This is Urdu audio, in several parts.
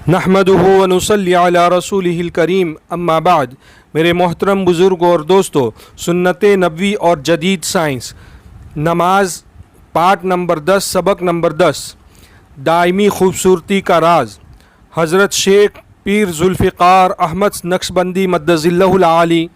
نحمدہ ونصلی علی رسولہ الکریم اما بعد۔ میرے محترم بزرگوں اور دوستو، سنت نبوی اور جدید سائنس، نماز پارٹ نمبر 10، سبق نمبر 10، دائمی خوبصورتی کا راز۔ حضرت شیخ پیر ذوالفقار احمد نقشبندی مدظ اللہ العالی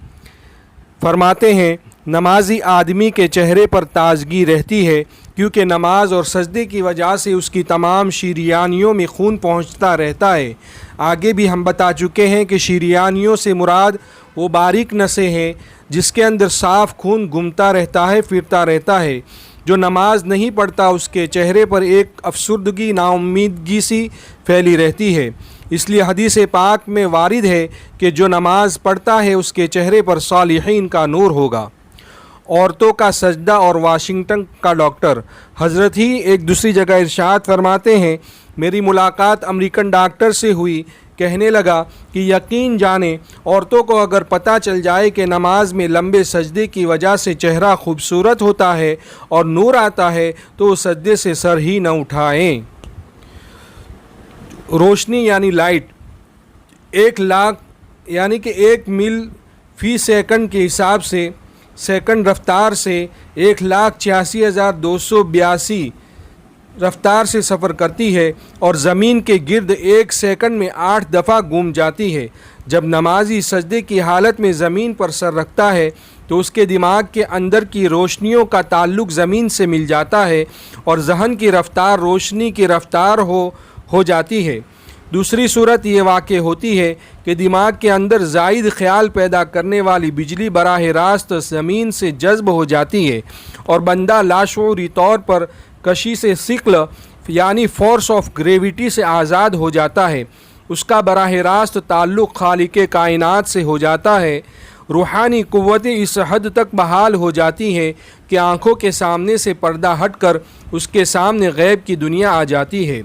فرماتے ہیں، نمازی آدمی کے چہرے پر تازگی رہتی ہے، کیونکہ نماز اور سجدے کی وجہ سے اس کی تمام شریانیوں میں خون پہنچتا رہتا ہے۔ آگے بھی ہم بتا چکے ہیں کہ شریانیوں سے مراد وہ باریک نسیں ہیں جس کے اندر صاف خون گھومتا رہتا ہے، پھرتا رہتا ہے۔ جو نماز نہیں پڑھتا اس کے چہرے پر ایک افسردگی، نا امیدگی سی پھیلی رہتی ہے۔ اس لیے حدیث پاک میں وارد ہے کہ جو نماز پڑھتا ہے اس کے چہرے پر صالحین کا نور ہوگا۔ عورتوں کا سجدہ اور واشنگٹن کا ڈاکٹر۔ حضرت ہی ایک دوسری جگہ ارشاد فرماتے ہیں، میری ملاقات امریکن ڈاکٹر سے ہوئی، کہنے لگا کہ یقین جانیں عورتوں کو اگر پتہ چل جائے کہ نماز میں لمبے سجدے کی وجہ سے چہرہ خوبصورت ہوتا ہے اور نور آتا ہے تو وہ سجدے سے سر ہی نہ اٹھائیں۔ روشنی یعنی لائٹ 1,00,000 یعنی کہ 1 میل فی سیکنڈ کے حساب سے سیکنڈ رفتار سے 1,86,282 رفتار سے سفر کرتی ہے اور زمین کے گرد 1 سیکنڈ میں 8 دفعہ گھوم جاتی ہے۔ جب نمازی سجدے کی حالت میں زمین پر سر رکھتا ہے تو اس کے دماغ کے اندر کی روشنیوں کا تعلق زمین سے مل جاتا ہے اور ذہن کی رفتار روشنی کی رفتار ہو جاتی ہے۔ دوسری صورت یہ واقع ہوتی ہے کہ دماغ کے اندر زائد خیال پیدا کرنے والی بجلی براہ راست زمین سے جذب ہو جاتی ہے اور بندہ لاشعوری طور پر کشش ثقل یعنی فورس آف گریویٹی سے آزاد ہو جاتا ہے۔ اس کا براہ راست تعلق خالق کائنات سے ہو جاتا ہے۔ روحانی قوتیں اس حد تک بحال ہو جاتی ہیں کہ آنکھوں کے سامنے سے پردہ ہٹ کر اس کے سامنے غیب کی دنیا آ جاتی ہے۔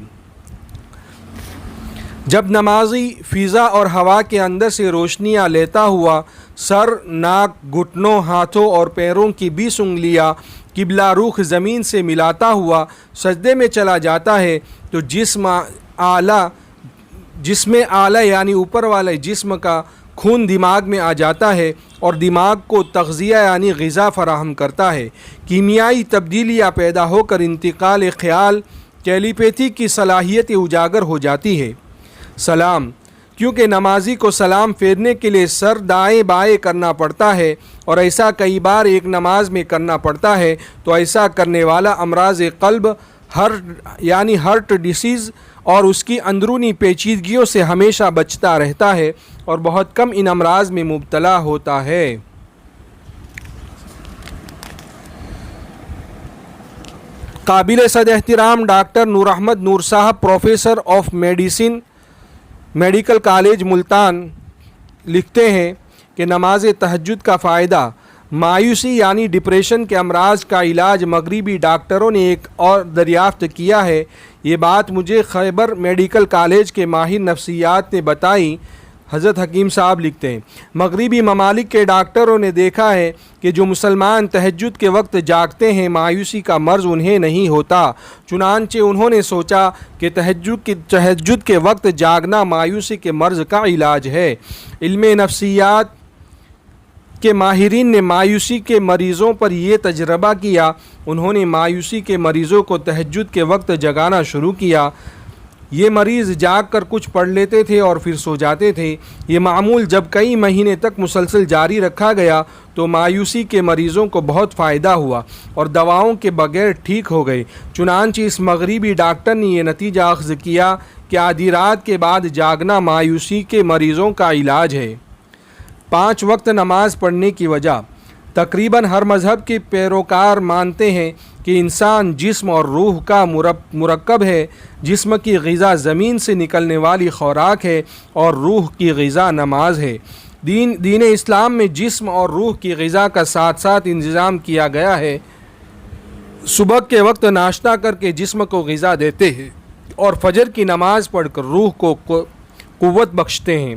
جب نمازی فضا اور ہوا کے اندر سے روشنیاں لیتا ہوا سر، ناک، گھٹنوں، ہاتھوں اور پیروں کی 20 انگلیاں قبلہ رخ زمین سے ملاتا ہوا سجدے میں چلا جاتا ہے تو جسم اعلیٰ یعنی اوپر والے جسم کا خون دماغ میں آ جاتا ہے اور دماغ کو تغذیہ یعنی غذا فراہم کرتا ہے۔ کیمیائی تبدیلیاں پیدا ہو کر انتقال خیال ٹیلیپیتھی کی صلاحیت اجاگر ہو جاتی ہے۔ سلام، کیونکہ نمازی کو سلام پھیرنے کے لیے سر دائیں بائیں کرنا پڑتا ہے اور ایسا کئی بار ایک نماز میں کرنا پڑتا ہے تو ایسا کرنے والا امراض قلب یعنی ہارٹ ڈیسیز اور اس کی اندرونی پیچیدگیوں سے ہمیشہ بچتا رہتا ہے اور بہت کم ان امراض میں مبتلا ہوتا ہے۔ قابل صد احترام ڈاکٹر نور احمد نور صاحب، professor of medicine, medical college Multan, لکھتے ہیں کہ نماز تہجد کا فائدہ۔ مایوسی یعنی ڈپریشن کے امراض کا علاج مغربی ڈاکٹروں نے ایک اور دریافت کیا ہے۔ یہ بات مجھے خیبر میڈیکل کالج کے ماہر نفسیات نے بتائی۔ حضرت حکیم صاحب لکھتے ہیں، مغربی ممالک کے ڈاکٹروں نے دیکھا ہے کہ جو مسلمان تہجد کے وقت جاگتے ہیں مایوسی کا مرض انہیں نہیں ہوتا۔ چنانچہ انہوں نے سوچا کہ تہجد کے وقت جاگنا مایوسی کے مرض کا علاج ہے۔ علم نفسیات کے ماہرین نے مایوسی کے مریضوں پر یہ تجربہ کیا۔ انہوں نے مایوسی کے مریضوں کو تہجد کے وقت جگانا شروع کیا۔ یہ مریض جاگ کر کچھ پڑھ لیتے تھے اور پھر سو جاتے تھے۔ یہ معمول جب کئی مہینے تک مسلسل جاری رکھا گیا تو مایوسی کے مریضوں کو بہت فائدہ ہوا اور دواؤں کے بغیر ٹھیک ہو گئے۔ چنانچہ اس مغربی ڈاکٹر نے یہ نتیجہ اخذ کیا کہ آدھی رات کے بعد جاگنا مایوسی کے مریضوں کا علاج ہے۔ 5 وقت نماز پڑھنے کی وجہ۔ تقریباً ہر مذہب کے پیروکار مانتے ہیں کہ انسان جسم اور روح کا مرکب ہے۔ جسم کی غذا زمین سے نکلنے والی خوراک ہے اور روح کی غذا نماز ہے۔ دین اسلام میں جسم اور روح کی غذا کا ساتھ ساتھ انتظام کیا گیا ہے۔ صبح کے وقت ناشتہ کر کے جسم کو غذا دیتے ہیں اور فجر کی نماز پڑھ کر روح کو قوت بخشتے ہیں۔